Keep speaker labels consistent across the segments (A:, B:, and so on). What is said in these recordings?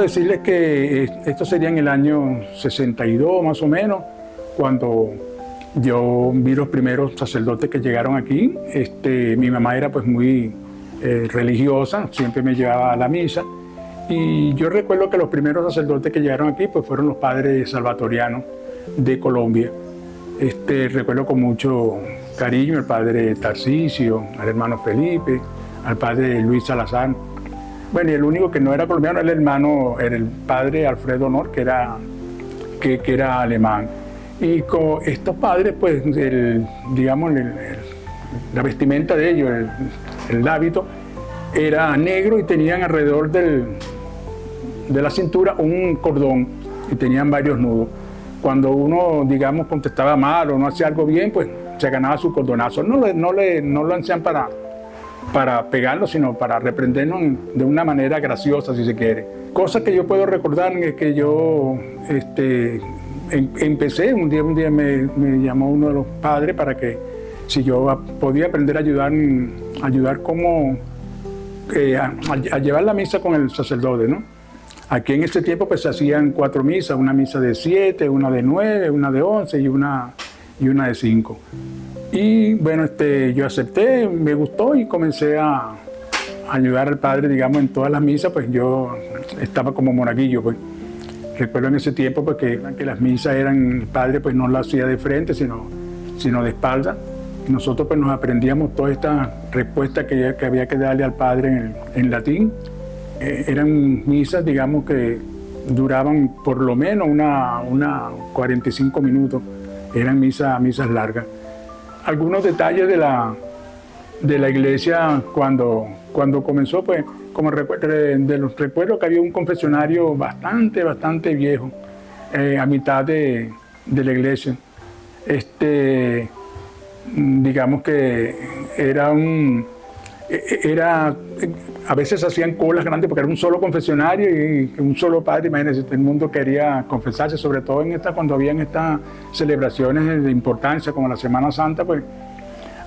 A: decirles que esto sería en el año 62 más o menos, cuando yo vi los primeros sacerdotes que llegaron aquí. Mi mamá era pues muy religiosa, siempre me llevaba a la misa. Y yo recuerdo que los primeros sacerdotes que llegaron aquí pues fueron los padres salvatorianos de Colombia. Recuerdo con mucho cariño al padre Tarcisio, al hermano Felipe, al padre Luis Salazar. Bueno, y el único que no era colombiano era el padre Alfredo Honor, que era alemán. Y con estos padres, pues, la vestimenta de ellos, el hábito, era negro y tenían alrededor de la cintura un cordón y tenían varios nudos. Cuando uno, digamos, contestaba mal o no hacía algo bien, pues se ganaba su cordonazo. No lo hacían para pegarlo, sino para reprendernos de una manera graciosa, si se quiere. Cosa que yo puedo recordar es que yo empecé, un día me llamó uno de los padres para que si yo podía aprender a ayudar como a llevar la misa con el sacerdote, ¿no? Aquí en ese tiempo pues se hacían 4 misas, una misa de 7, una de 9, una de 11 y una de 5. Y bueno, yo acepté, me gustó y comencé a ayudar al padre, digamos, en todas las misas. Pues yo estaba como monaguillo, pues. Recuerdo en ese tiempo pues, que las misas el padre pues no las hacía de frente, sino de espalda. Y nosotros pues nos aprendíamos todas estas respuestas que había que darle al padre en latín. Eran misas, digamos, que duraban por lo menos una 45 minutos. Eran misas largas. Algunos detalles de la iglesia cuando comenzó, pues, como de los recuerdos que había un confesionario bastante viejo, a mitad de la iglesia. Digamos que a veces hacían colas grandes porque era un solo confesionario y un solo padre. Imagínense, todo el mundo quería confesarse, sobre todo cuando habían estas celebraciones de importancia como la Semana Santa, pues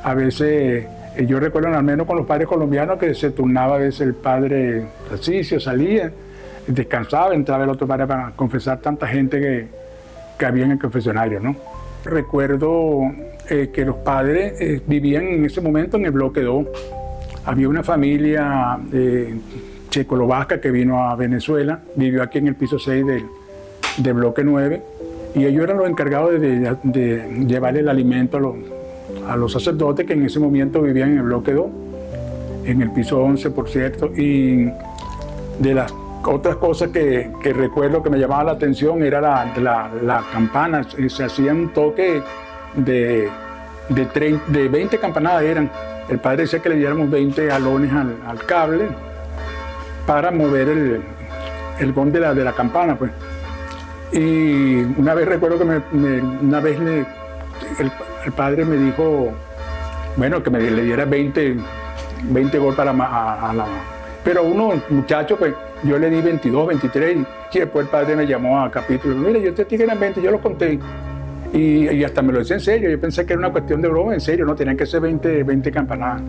A: a veces, yo recuerdo al menos con los padres colombianos que se turnaba a veces el padre Tarcisio, salía, descansaba, entraba el otro padre para confesar tanta gente que había en el confesionario, ¿no? Recuerdo que los padres vivían en ese momento en el bloque 2. Había una familia checoslovaca que vino a Venezuela, vivió aquí en el piso 6 del bloque 9, y ellos eran los encargados de llevarle el alimento a los sacerdotes que en ese momento vivían en el bloque 2, en el piso 11, por cierto. Y de las otras cosas que recuerdo que me llamaba la atención era la campana. Se hacía un toque de 20 campanadas eran. El padre decía que le diéramos 20 jalones al cable para mover el gong de la campana, pues. Y una vez recuerdo que el padre me dijo, bueno, que le diera 20 golpes a la... Pero uno, muchacho, pues yo le di 22, 23 y después el padre me llamó a capítulo. Mira, yo te dije que eran 20, yo los conté. Y hasta me lo decía en serio. Yo pensé que era una cuestión de broma, en serio, no, tenían que ser 20 campanadas.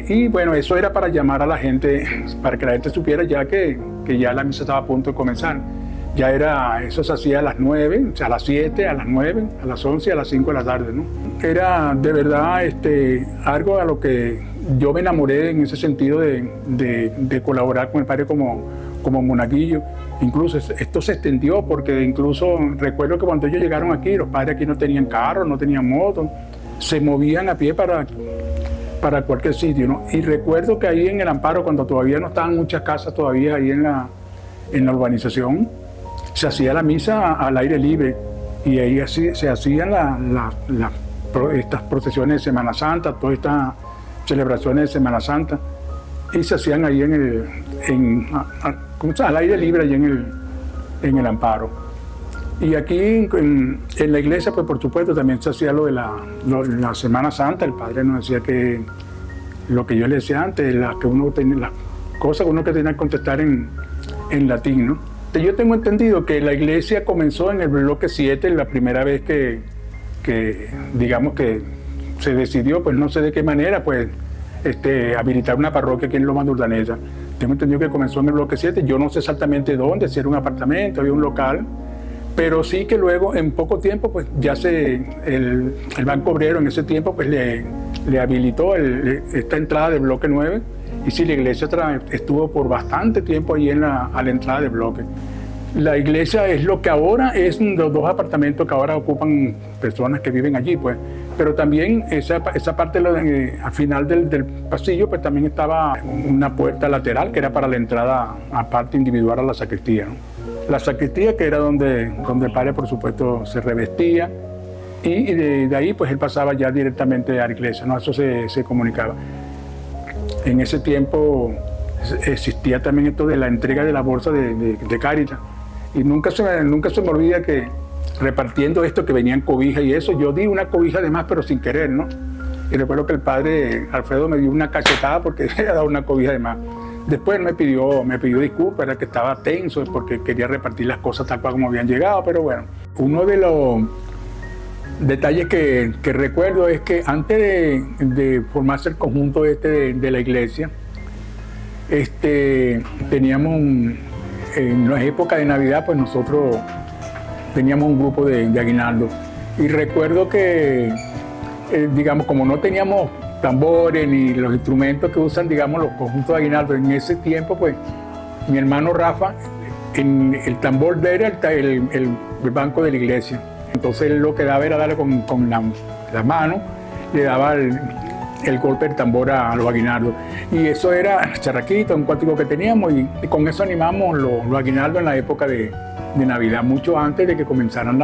A: Y bueno, eso era para llamar a la gente, para que la gente supiera ya que ya la misa estaba a punto de comenzar. Eso se hacía a las 9, o sea, a las 7, a las 9, a las 11 y a las 5 de la tarde, ¿no? Era de verdad algo a lo que yo me enamoré en ese sentido de colaborar con el padre como monaguillo. Incluso esto se extendió porque incluso recuerdo que cuando ellos llegaron aquí, los padres aquí no tenían carro, no tenían moto, se movían a pie para cualquier sitio, ¿no? Y recuerdo que ahí en el Amparo, cuando todavía no estaban muchas casas todavía ahí en la urbanización, se hacía la misa al aire libre y ahí así se hacían estas procesiones de Semana Santa, todas estas celebraciones de Semana Santa, y se hacían ahí al aire libre allí en el Amparo. Y aquí en la iglesia, pues por supuesto, también se hacía lo de la Semana Santa. El padre nos decía que lo que yo le decía antes, las cosas que uno que tenía que contestar en latín, ¿no? Yo tengo entendido que la iglesia comenzó en el bloque 7, la primera vez que digamos que se decidió, pues no sé de qué manera, pues habilitar una parroquia aquí en Lomas de Urdaneta. tengo entendido que comenzó en el bloque 7, yo no sé exactamente dónde, si era un apartamento, había un local, pero sí que luego en poco tiempo pues ya el Banco Obrero en ese tiempo pues le habilitó esta entrada del bloque 9 y sí, la iglesia estuvo por bastante tiempo allí a la entrada del bloque. La iglesia es lo que ahora es los 2 apartamentos que ahora ocupan personas que viven allí, pues. Pero también esa parte al final del pasillo pues también estaba una puerta lateral que era para la entrada aparte individual a la sacristía, ¿no? La sacristía que era donde el padre por supuesto se revestía y de ahí pues él pasaba ya directamente a la iglesia, ¿no? Eso se comunicaba. En ese tiempo existía también esto de la entrega de la bolsa de Cáritas y nunca se me olvida que repartiendo esto que venían cobijas y eso, yo di una cobija de más pero sin querer, ¿no? Y recuerdo que el padre Alfredo me dio una cachetada porque había dado una cobija de más. Después me pidió disculpas, era que estaba tenso porque quería repartir las cosas tal cual como habían llegado, pero bueno. Uno de los detalles que recuerdo es que antes de formarse el conjunto de la iglesia, teníamos en la época de Navidad, pues nosotros teníamos un grupo de aguinaldo. Y recuerdo que, digamos, como no teníamos tambores ni los instrumentos que usan, digamos, los conjuntos de aguinaldo, en ese tiempo, pues, mi hermano Rafa, en el tambor de él era el banco de la iglesia. Entonces él lo que daba era darle con la mano, le daba el golpe del tambor a los aguinaldos. Y eso era charraquito, un cuartico que teníamos, y con eso animamos los aguinaldos en la época de Navidad, mucho antes de que comenzaran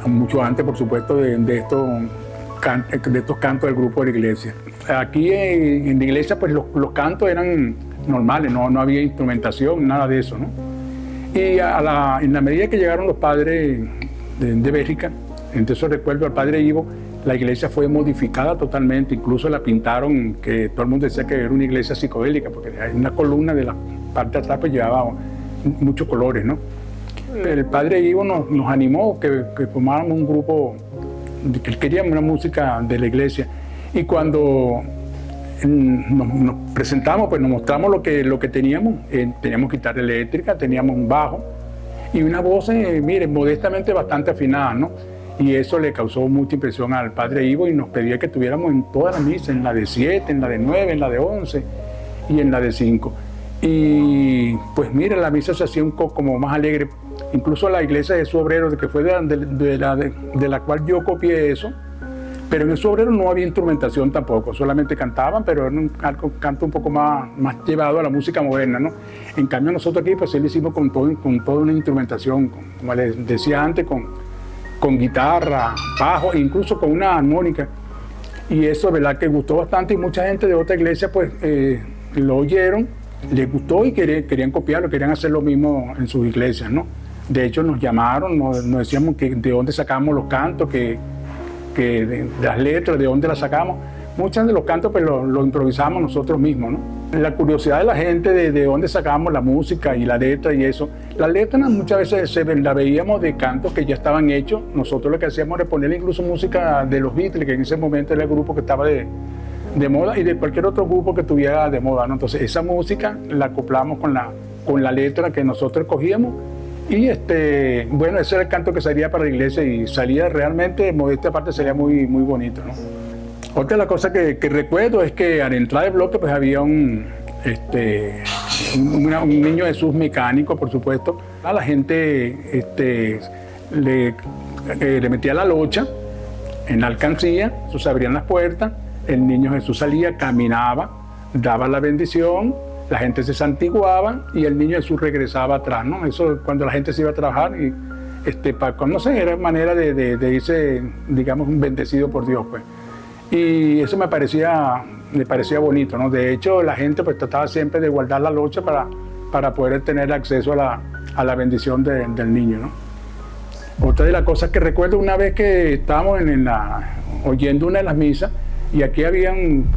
A: mucho antes, por supuesto, de estos cantos del grupo de la iglesia. Aquí en la iglesia, pues los cantos eran normales, no había instrumentación, nada de eso, ¿no? Y en la medida que llegaron los padres de Bélgica, entonces recuerdo al padre Ivo, la iglesia fue modificada totalmente, incluso la pintaron, que todo el mundo decía que era una iglesia psicodélica, porque hay una columna de la parte de atrás pues llevaba muchos colores, ¿no? El padre Ivo nos animó que formáramos un grupo, que queríamos una música de la iglesia, y cuando nos presentamos, pues nos mostramos lo que teníamos. Teníamos guitarra eléctrica, teníamos un bajo y una voz, miren, modestamente bastante afinada, ¿no? Y eso le causó mucha impresión al padre Ivo y nos pedía que estuviéramos en todas las misas, en la de 7, en la de 9, en la de 11 y en la de 5. Y pues mire, la misa se hacía un poco como más alegre. Incluso la iglesia de Jesús Obrero, que fue de la cual yo copié eso, pero en Jesús Obrero no había instrumentación tampoco, solamente cantaban, pero era un canto un poco más llevado a la música moderna, ¿no? En cambio nosotros aquí pues sí lo hicimos con toda una instrumentación, como les decía antes, con guitarra, bajo e incluso con una armónica. Y eso, ¿verdad?, que gustó bastante, y mucha gente de otra iglesia pues lo oyeron, les gustó y querían copiarlo, querían hacer lo mismo en sus iglesias, ¿no? De hecho nos llamaron, nos decíamos que de dónde sacamos los cantos, que de las letras, de dónde las sacamos. Muchos de los cantos pues lo improvisamos nosotros mismos, ¿no? La curiosidad de la gente de dónde sacábamos la música y la letra y eso. Las letras muchas veces la veíamos de cantos que ya estaban hechos. Nosotros lo que hacíamos era ponerle incluso música de los Beatles, que en ese momento era el grupo que estaba de moda, y de cualquier otro grupo que estuviera de moda, ¿no? Entonces esa música la acoplamos con la letra que nosotros cogíamos. Y bueno, ese era el canto que salía para la iglesia y salía realmente, modesta parte, sería muy, muy bonito, ¿no? Otra de las cosas que recuerdo es que a la entrada del bloque pues había un niño Jesús mecánico, por supuesto. A la gente le metía la locha en la alcancía, se abrían las puertas, el niño Jesús salía, caminaba, daba la bendición, la gente se santiguaba y el niño Jesús regresaba atrás, ¿no? Eso cuando la gente se iba a trabajar y no sé, era manera de irse, digamos, bendecido por Dios, pues. Y eso me parecía bonito, ¿no? De hecho, la gente pues trataba siempre de guardar la locha para poder tener acceso a la bendición del niño, ¿no? Otra de las cosas que recuerdo, una vez que estábamos oyendo una de las misas, y aquí había un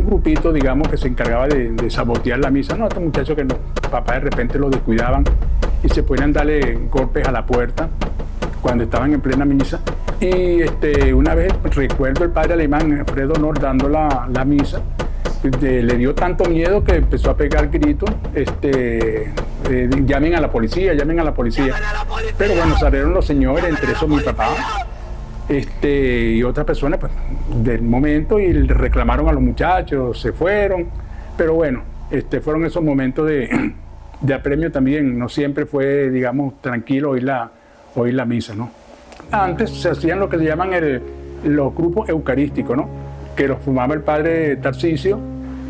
A: grupito, digamos, que se encargaba de sabotear la misa, ¿no? Estos muchachos que los papás de repente los descuidaban y se ponían a darle golpes a la puerta cuando estaban en plena misa. Y una vez recuerdo el padre alemán, Alfredo Nord, dando la misa, le dio tanto miedo que empezó a pegar gritos, llamen a la policía, llamen a la policía. Pero bueno, salieron los señores, entre esos mi papá, y otras personas pues, del momento, y le reclamaron a los muchachos, se fueron. Pero bueno, fueron esos momentos de apremio también. No siempre fue, digamos, tranquilo oír la misa, ¿no? Antes se hacían lo que se llaman los grupos eucarísticos, ¿no? Que los formaba el padre Tarcisio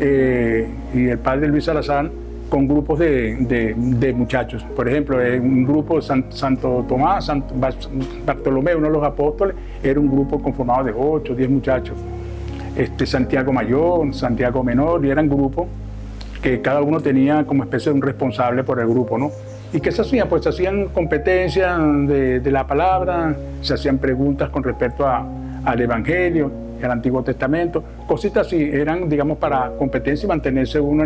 A: y el padre Luis Salazar con grupos de muchachos. Por ejemplo, un grupo Santo Tomás, Bartolomé, uno de los apóstoles, era un grupo conformado de 8 o 10 muchachos. Santiago Mayor, Santiago Menor, y eran grupos que cada uno tenía como especie de un responsable por el grupo, ¿no? ¿Y qué se hacían? Pues se hacían competencias de la palabra, se hacían preguntas con respecto al Evangelio, al Antiguo Testamento, cositas así, eran, digamos, para competencia y mantenerse uno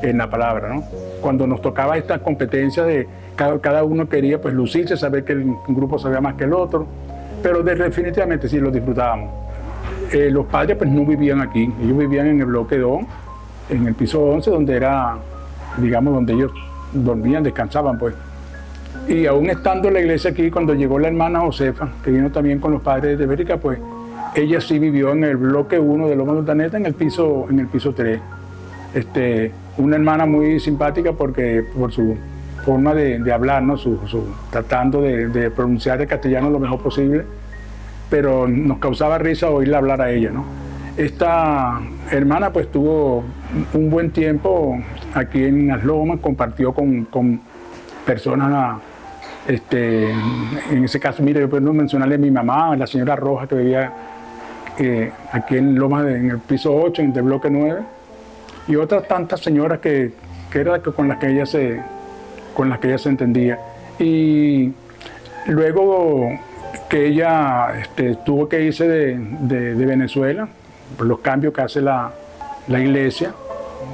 A: en la palabra, ¿no? Cuando nos tocaba estas competencias de cada uno quería pues lucirse, saber que el grupo sabía más que el otro, pero definitivamente sí lo disfrutábamos. Los padres pues no vivían aquí, ellos vivían en el bloque 2, en el piso 11, donde era, digamos, donde ellos dormían, descansaban pues. Y aún estando en la iglesia aquí, cuando llegó la hermana Josefa, que vino también con los padres de Bérica, pues ella sí vivió en el bloque 1 de Loma de Urdaneta, en el piso 3. Una hermana muy simpática porque por su forma de hablar, ¿no? Tratando de pronunciar el castellano lo mejor posible, pero nos causaba risa oírla hablar a ella, ¿no? Esta hermana pues tuvo un buen tiempo aquí en Las Lomas, compartió con personas, en ese caso, mire, yo puedo mencionarle a mi mamá, la señora Roja, que vivía aquí en Lomas, en el piso 8, en el bloque 9, y otras tantas señoras que era con las que ella se entendía. Y luego que ella tuvo que irse de Venezuela, por los cambios que hace la iglesia,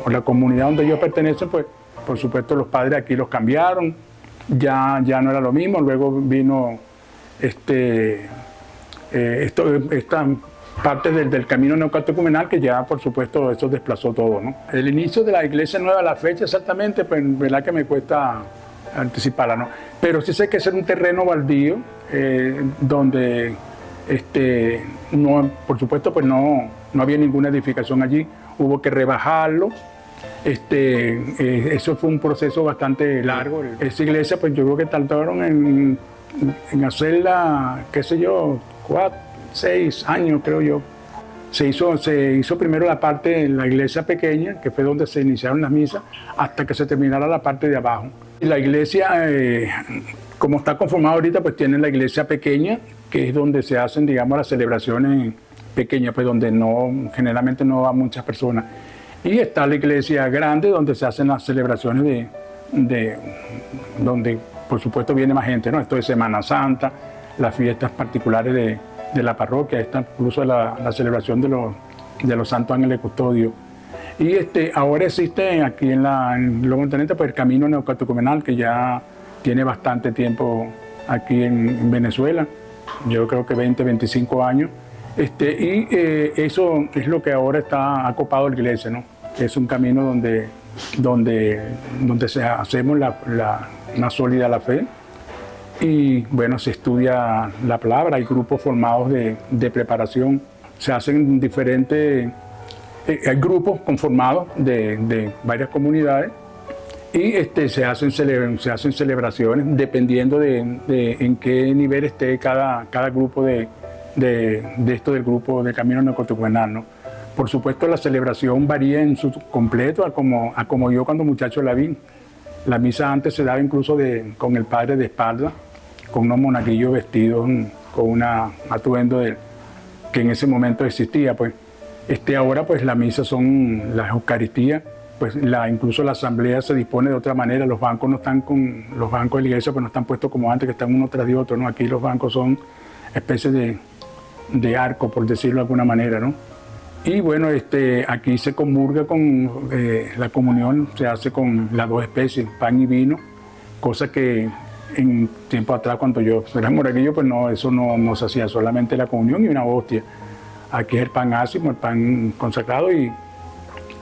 A: o la comunidad donde ellos pertenecen, pues por supuesto los padres aquí los cambiaron, ya no era lo mismo. Luego vino esta parte del camino neocatecumenal, que ya por supuesto eso desplazó todo, ¿no? El inicio de la iglesia nueva, la fecha exactamente, pues verdad que me cuesta anticiparla, ¿no? Pero sí sé que es un terreno baldío, donde no, por supuesto pues no había ninguna edificación allí, hubo que rebajarlo. Eso fue un proceso bastante largo. Esa iglesia pues yo creo que tardaron en hacerla, qué sé yo, 6 años creo yo. Se hizo primero la parte, la iglesia pequeña, que fue donde se iniciaron las misas, hasta que se terminara la parte de abajo. Y la iglesia, como está conformada ahorita, pues tiene la iglesia pequeña, que es donde se hacen, digamos, las celebraciones pequeñas, pues donde generalmente no van muchas personas. Y está la iglesia grande, donde se hacen las celebraciones donde por supuesto viene más gente, ¿no? Esto es Semana Santa, las fiestas particulares de la parroquia, está incluso la celebración de los santos ángeles custodios. Y ahora existe aquí en Loma de Urdaneta pues el camino neocatecumenal, que ya tiene bastante tiempo aquí en Venezuela, yo creo que 25 años. Eso es lo que ahora está acopado la iglesia, ¿no? Es un camino donde hacemos más sólida la fe, y bueno, se estudia la palabra, hay grupos formados de preparación, se hacen diferentes, hay grupos conformados de varias comunidades, y se hacen celebraciones dependiendo de en qué nivel esté cada grupo del grupo de Camino Neocatecumenal, ¿no? Por supuesto, la celebración varía en su completo a como yo cuando muchacho la vi. La misa antes se daba incluso con el padre de espalda, con unos monaguillos vestidos con un atuendo que en ese momento existía, pues. Ahora pues la misa son las Eucaristías, pues incluso la asamblea se dispone de otra manera. Los bancos no están los bancos de la iglesia pues no están puestos como antes, que están uno tras de otro, ¿no? Aquí los bancos son especies de arco, por decirlo de alguna manera, ¿no? Y bueno, aquí se comulga con la comunión, se hace con las dos especies, pan y vino, cosa que en tiempo atrás, cuando yo era moraguillo, pues no, eso no se hacía, solamente la comunión y una hostia. Aquí es el pan ácimo, el pan consagrado, y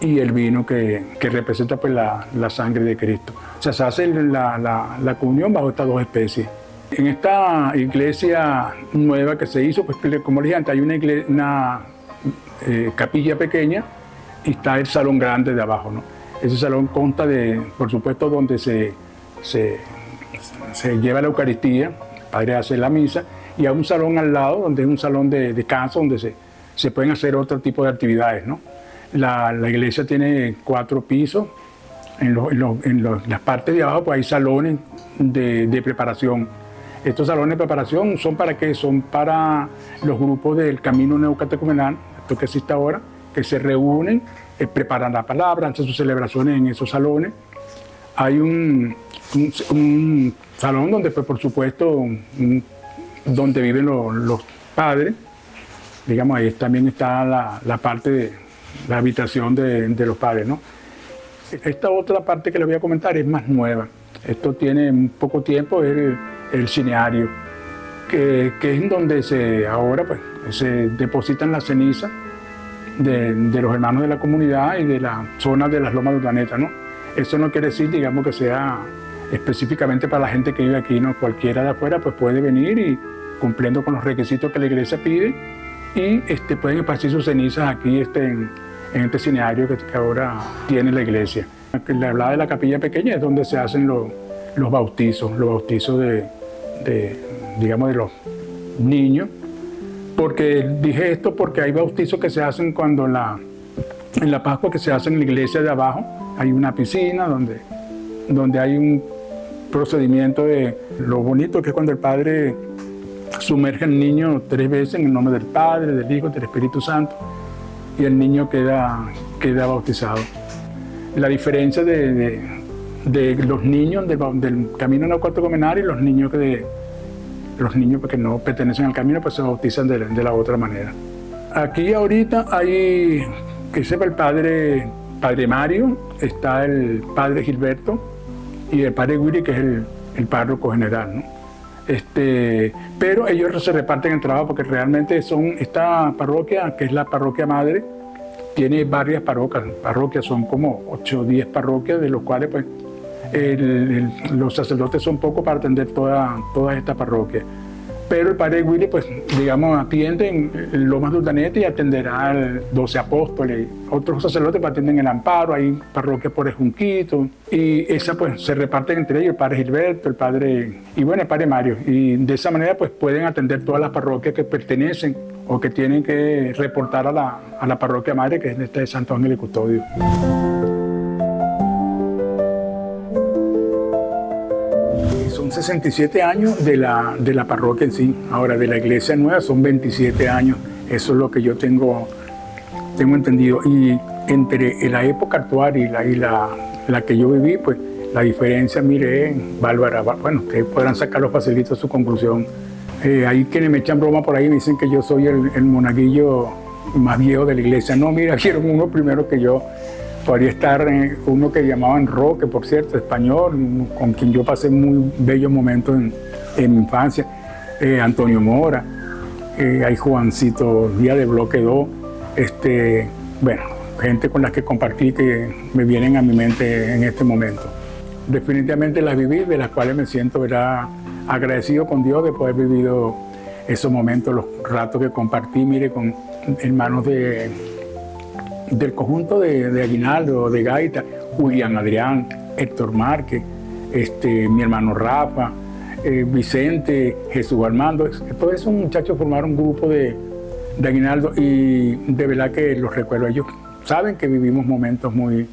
A: y el vino que representa pues la sangre de Cristo. O sea, se hace la comunión bajo estas dos especies. En esta iglesia nueva que se hizo, pues como les dije antes, hay una capilla pequeña y está el salón grande de abajo, ¿no? Ese salón consta de, por supuesto, donde se lleva la Eucaristía, el padre hace la misa, y hay un salón al lado, donde es un salón de descanso, donde se pueden hacer otro tipo de actividades, ¿no? La iglesia tiene 4 pisos. En las partes de abajo pues hay salones de preparación. Estos salones de preparación son para qué? Son para los grupos del Camino Neocatecumenal, esto que existe ahora, que se reúnen, preparan la palabra, hacen sus celebraciones en esos salones. Hay un salón donde, pues, por supuesto, donde viven los padres. Digamos, ahí también está la parte de la habitación de los padres, ¿no? Esta otra parte que les voy a comentar es más nueva. Esto tiene poco tiempo, es el cineario, que es en donde ahora pues, se depositan las cenizas de los hermanos de la comunidad y de la zona de las Lomas de Urdaneta, ¿no? Eso no quiere decir, digamos, que sea específicamente para la gente que vive aquí, ¿no? Cualquiera de afuera pues, puede venir y cumpliendo con los requisitos que la iglesia pide y pueden esparcir sus cenizas aquí en este cineario que ahora tiene la iglesia. Le hablaba de la capilla pequeña, es donde se hacen los bautizos digamos, de los niños. Porque dije esto porque hay bautizos que se hacen cuando en la Pascua, que se hacen en la iglesia de abajo, hay una piscina donde hay un procedimiento de lo bonito que es cuando el padre sumerge al niño 3 veces en el nombre del Padre, del Hijo, del Espíritu Santo, y el niño queda bautizado. La diferencia de los niños del Camino Neocatecumenal y los niños que no pertenecen al camino, pues se bautizan de la otra manera. Aquí ahorita hay, que sepa el padre Mario, está el padre Gilberto y el padre Willy, que es el párroco general, ¿no? Pero ellos se reparten el trabajo porque realmente esta parroquia, que es la parroquia madre, tiene varias parroquias, son como 8 o 10 parroquias, de los cuales pues, los sacerdotes son pocos para atender toda esta parroquia. Pero el padre Willy, pues, digamos, atiende en Lomas de Urdaneta y atenderá a 12 apóstoles. Otros sacerdotes atienden el Amparo, hay parroquias por el Junquito. Y esa, pues, se reparten entre ellos, el padre Gilberto, el padre Mario. Y de esa manera, pues, pueden atender todas las parroquias que pertenecen o que tienen que reportar a la parroquia madre, que es esta de Santo Ángel y Custodio. Son 67 años de la parroquia en sí. Ahora, de la iglesia nueva son 27 años. Eso es lo que yo tengo entendido. Y entre la época actual y la que yo viví, pues la diferencia, mire, es bárbara. Bueno, ustedes podrán sacar los facilitos su conclusión. Hay quienes me echan broma por ahí y me dicen que yo soy el monaguillo más viejo de la iglesia. No, mira, vieron uno primero que yo. Podría estar uno que llamaban Roque, por cierto, español, con quien yo pasé muy bellos momentos en mi infancia. Antonio Mora, hay Juancito Díaz de Bloque 2. Bueno, gente con las que compartí que me vienen a mi mente en este momento. Definitivamente las viví, de las cuales me siento, ¿verdad?, agradecido con Dios de poder haber vivido esos momentos, los ratos que compartí, mire, con hermanos del conjunto de Aguinaldo, de Gaita, Julián Adrián, Héctor Márquez, mi hermano Rafa, Vicente, Jesús Armando. Todos esos muchachos formaron un grupo de Aguinaldo y de verdad que los recuerdo. Ellos saben que vivimos momentos muy,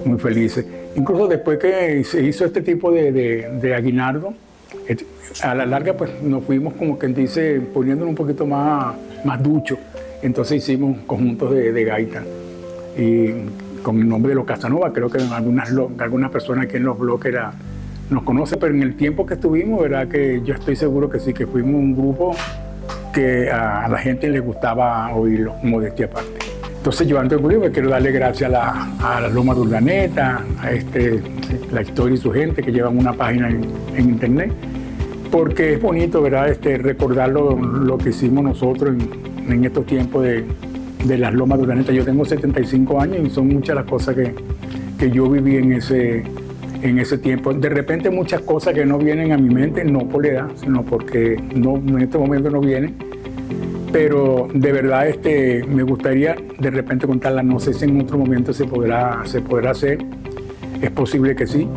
A: muy felices. Incluso después que se hizo este tipo de Aguinaldo, a la larga pues nos fuimos, como quien dice, poniéndonos un poquito más duchos. Entonces hicimos conjuntos de gaita. Y con el nombre de los Casanova, creo que algunas personas aquí en los bloques nos conocen, pero en el tiempo que estuvimos, verdad que yo estoy seguro que sí, que fuimos un grupo que a la gente le gustaba oírlo, modestia aparte. Entonces yo antes de morir quiero darle gracias a la Loma de Urdaneta, a La Historia y su gente, que llevan una página en internet, porque es bonito, ¿verdad?, recordar lo que hicimos nosotros en estos tiempos de las lomas de Urdaneta. Yo tengo 75 años y son muchas las cosas que yo viví en ese tiempo. De repente muchas cosas que no vienen a mi mente, no por la edad, sino porque no, en este momento no vienen. Pero de verdad me gustaría de repente contarlas. No sé si en otro momento se podrá hacer. Es posible que sí.